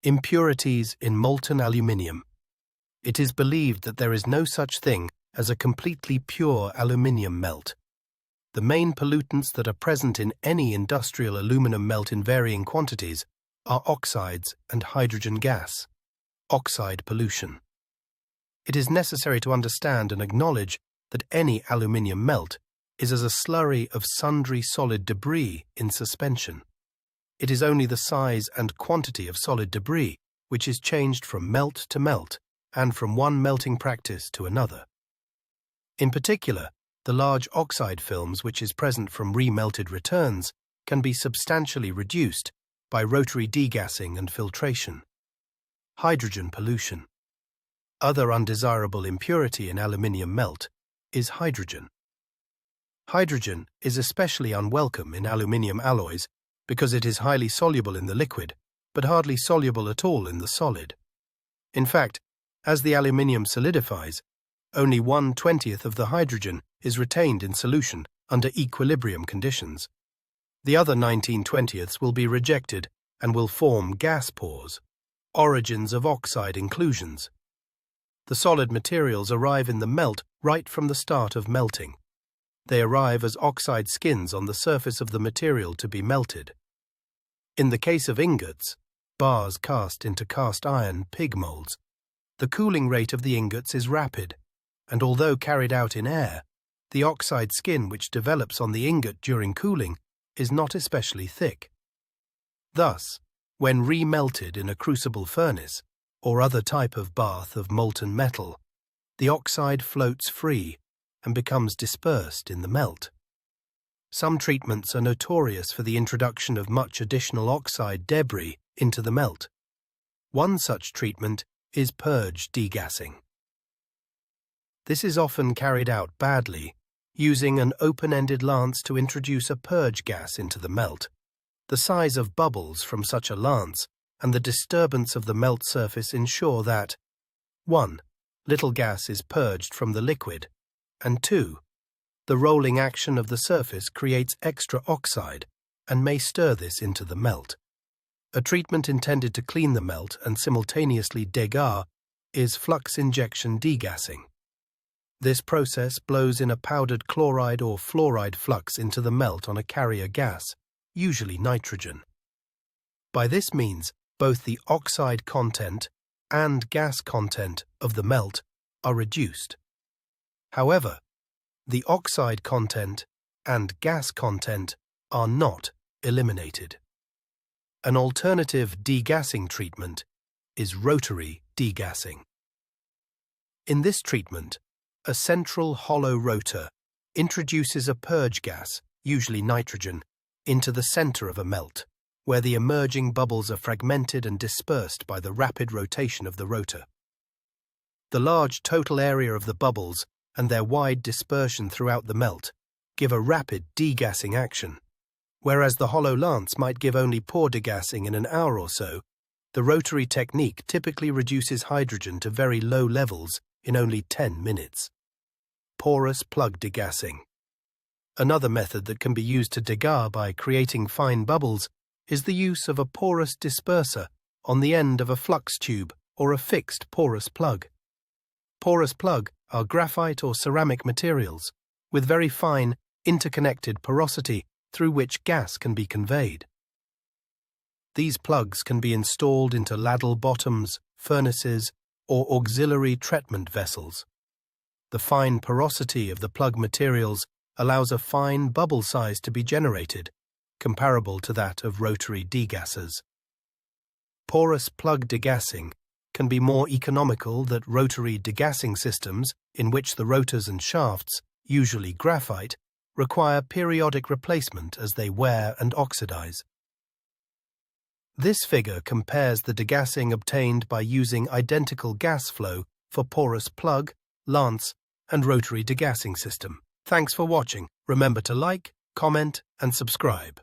Impurities in molten aluminium. It is believed that there is no such thing as a completely pure aluminium melt. The main pollutants that are present in any industrial aluminum melt in varying quantities are oxides and hydrogen gas, oxide pollution. It is necessary to understand and acknowledge that any aluminium melt is as a slurry of sundry solid debris in suspension. It is only the size and quantity of solid debris which is changed from melt to melt and from one melting practice to another. In particular, the large oxide films which is present from remelted returns can be substantially reduced by rotary degassing and filtration. Hydrogen pollution. Other undesirable impurity in aluminium melt is hydrogen. Hydrogen is especially unwelcome in aluminium alloys because it is highly soluble in the liquid, but hardly soluble at all in the solid. In fact, as the aluminium solidifies, only 1/20th of the hydrogen is retained in solution under equilibrium conditions. The other 19/20ths will be rejected and will form gas pores, origins of oxide inclusions. The solid materials arrive in the melt right from the start of melting. They arrive as oxide skins on the surface of the material to be melted. In the case of ingots, bars cast into cast iron pig molds, the cooling rate of the ingots is rapid, and although carried out in air, the oxide skin which develops on the ingot during cooling is not especially thick. Thus, when remelted in a crucible furnace or other type of bath of molten metal, the oxide floats free and becomes dispersed in the melt. Some treatments are notorious for the introduction of much additional oxide debris into the melt. One such treatment is purge degassing. This is often carried out badly, using an open-ended lance to introduce a purge gas into the melt. The size of bubbles from such a lance and the disturbance of the melt surface ensure that 1. Little gas is purged from the liquid, and 2. The rolling action of the surface creates extra oxide and may stir this into the melt. A treatment intended to clean the melt and simultaneously degas is flux injection degassing. This process blows in a powdered chloride or fluoride flux into the melt on a carrier gas, usually nitrogen. By this means, both the oxide content and gas content of the melt are reduced. However, the oxide content and gas content are not eliminated. An alternative degassing treatment is rotary degassing. In this treatment, a central hollow rotor introduces a purge gas, usually nitrogen, into the center of a melt, where the emerging bubbles are fragmented and dispersed by the rapid rotation of the rotor. The large total area of the bubbles and their wide dispersion throughout the melt give a rapid degassing action. Whereas the hollow lance might give only poor degassing in an hour or so, the rotary technique typically reduces hydrogen to very low levels in only 10 minutes. Porous plug degassing. Another method that can be used to degas by creating fine bubbles is the use of a porous disperser on the end of a flux tube or a fixed porous plug. Porous plug are graphite or ceramic materials with very fine, interconnected porosity through which gas can be conveyed. These plugs can be installed into ladle bottoms, furnaces, or auxiliary treatment vessels. The fine porosity of the plug materials allows a fine bubble size to be generated, comparable to that of rotary degassers. Porous plug degassing can be more economical than rotary degassing systems in which the rotors and shafts, usually graphite, require periodic replacement as they wear and oxidize. This figure compares the degassing obtained by using identical gas flow for porous plug, lance, and rotary degassing system. Thanks for watching. Remember to like, comment, and subscribe.